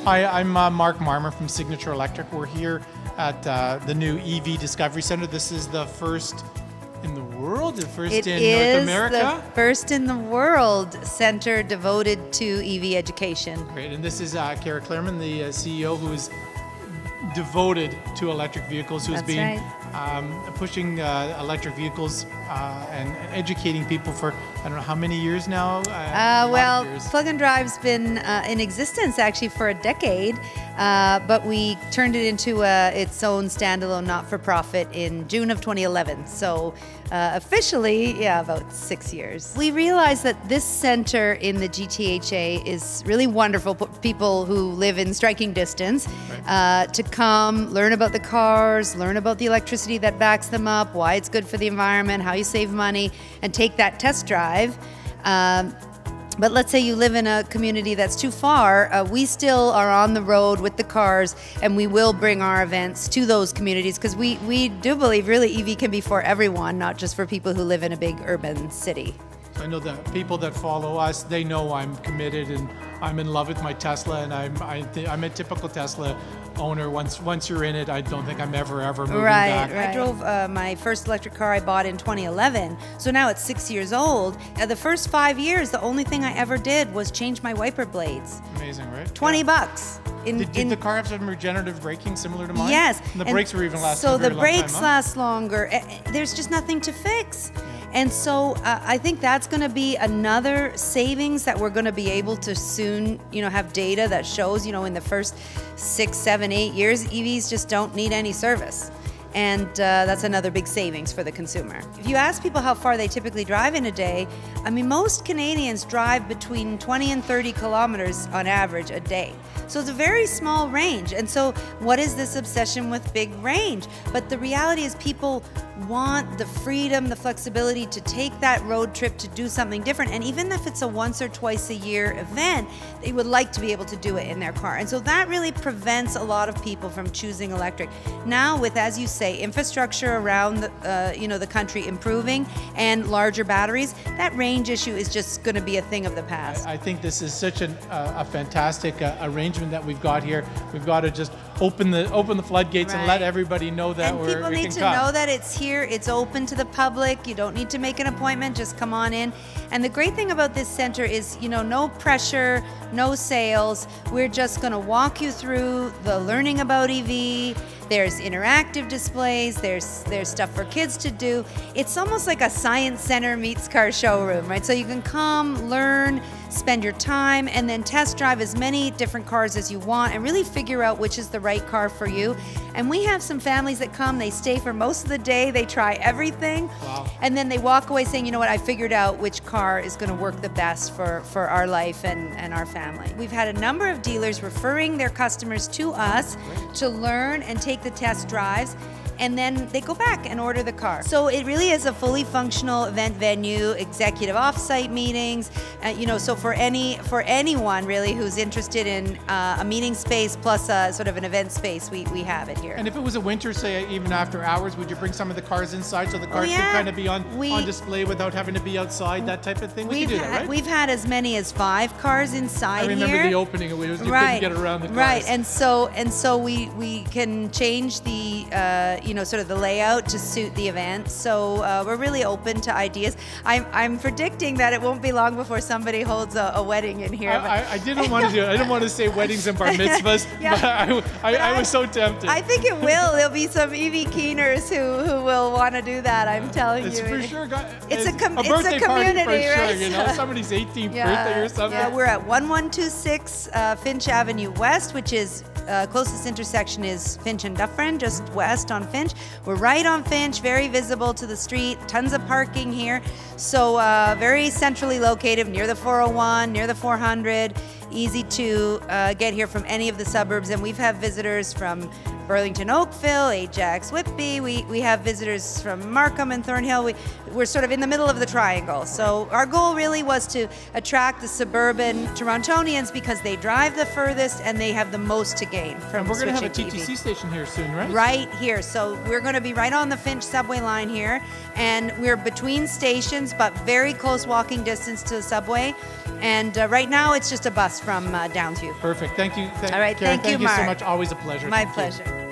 Hi, I'm Mark Marmer from Signature Electric. We're here at the new EV Discovery Center. This is the first in the world, the first in North America? It is the first in the world center devoted to EV education. Great, and this is Kara Clairman, the CEO, who is devoted to electric vehicles, who's been pushing electric vehicles and educating people for, I don't know how many years now? Well, Plug and Drive's been in existence actually for a decade, but we turned it into its own standalone not-for-profit in June of 2011. So officially, yeah, about 6 years. We realized that this center in the GTHA is really wonderful for people who live in striking distance to come, learn about the cars, learn about the electricity that backs them up, why it's good for the environment, how you save money, and take that test drive. But let's say you live in a community that's too far, we still are on the road with the cars, and we will bring our events to those communities because we do believe really EV can be for everyone, not just for people who live in a big urban city. I know that people that follow us, they know I'm committed and I'm in love with my Tesla, and I'm a typical Tesla owner. Once you're in it, I don't think I'm ever moving back. Right. I drove my first electric car I bought in 2011, so now it's 6 years old. The first 5 years, the only thing I ever did was change my wiper blades. Amazing, right? 20 bucks. Did the car have some regenerative braking similar to mine? Yes. And the brakes were even lasting so a very the long time, brakes last longer. There's just nothing to fix. And so I think that's going to be another savings that we're going to be able to soon, have data that shows, in the first 6, 7, 8 years, EVs just don't need any service. And that's another big savings for the consumer. If you ask people how far they typically drive in a day, most Canadians drive between 20 and 30 kilometers on average a day. So it's a very small range. And so what is this obsession with big range? But the reality is people want the freedom, the flexibility to take that road trip to do something different. And even if it's a once or twice a year event, they would like to be able to do it in their car. And so that really prevents a lot of people from choosing electric. Now with, as you say, infrastructure around the country improving and larger batteries, that range issue is just going to be a thing of the past. I think this is such a fantastic arrangement that we've got here. We've got to just open the floodgates and let everybody know that people need to know that it's here, it's open to the public. You don't need to make an appointment, just come on in. And the great thing about this center is, no pressure, no sales. We're just going to walk you through the learning about EV. There's interactive displays, there's stuff for kids to do. It's almost like a science center meets car showroom, right? So you can come, learn, spend your time, and then test drive as many different cars as you want and really figure out which is the right car for you. And we have some families that come, they stay for most of the day, they try everything, and then they walk away saying, you know what, I figured out which car is going to work the best for our life and our family. We've had a number of dealers referring their customers to us to learn and take the test drives, and then they go back and order the car. So it really is a fully functional event venue, executive off-site meetings, so for anyone really who's interested in a meeting space plus sort of an event space, we have it here. And if it was a winter, say even after hours, would you bring some of the cars inside so the cars could kind of be on display without having to be outside, that type of thing? We could do that, right? We've had as many as 5 cars inside here. I remember the opening, you couldn't get around the cars. Right, and so we can change the sort of the layout to suit the event. So we're really open to ideas. I'm predicting that it won't be long before somebody holds a wedding in here. I didn't want to do it. I didn't want to say weddings and bar mitzvahs, but I was so tempted. I think it will. There'll be some EV keeners who will want to do that. I'm telling you. It's for sure. It's a birthday community, party for right? sure. Somebody's 18th birthday or something. Yeah, we're at 1126 Finch Avenue West, which is closest intersection is Finch and Dufferin, just west on Finch. We're right on Finch, very visible to the street, tons of parking here. So very centrally located, near the 401, near the 400, easy to get here from any of the suburbs. And we've had visitors from Burlington Oakville, Ajax Whitby. We have visitors from Markham and Thornhill. We're sort of in the middle of the triangle. So our goal really was to attract the suburban Torontonians because they drive the furthest and they have the most to gain from And we're going to have a switching TTC EV. station here soon, right? Right here. So we're going to be right on the Finch subway line here, and we're between stations, but very close walking distance to the subway. And right now, it's just a bus from Downsview. Perfect. Thank you. All right. Karen, Thank you, Thank you so Mark. much. Always a pleasure. My Thank you. pleasure.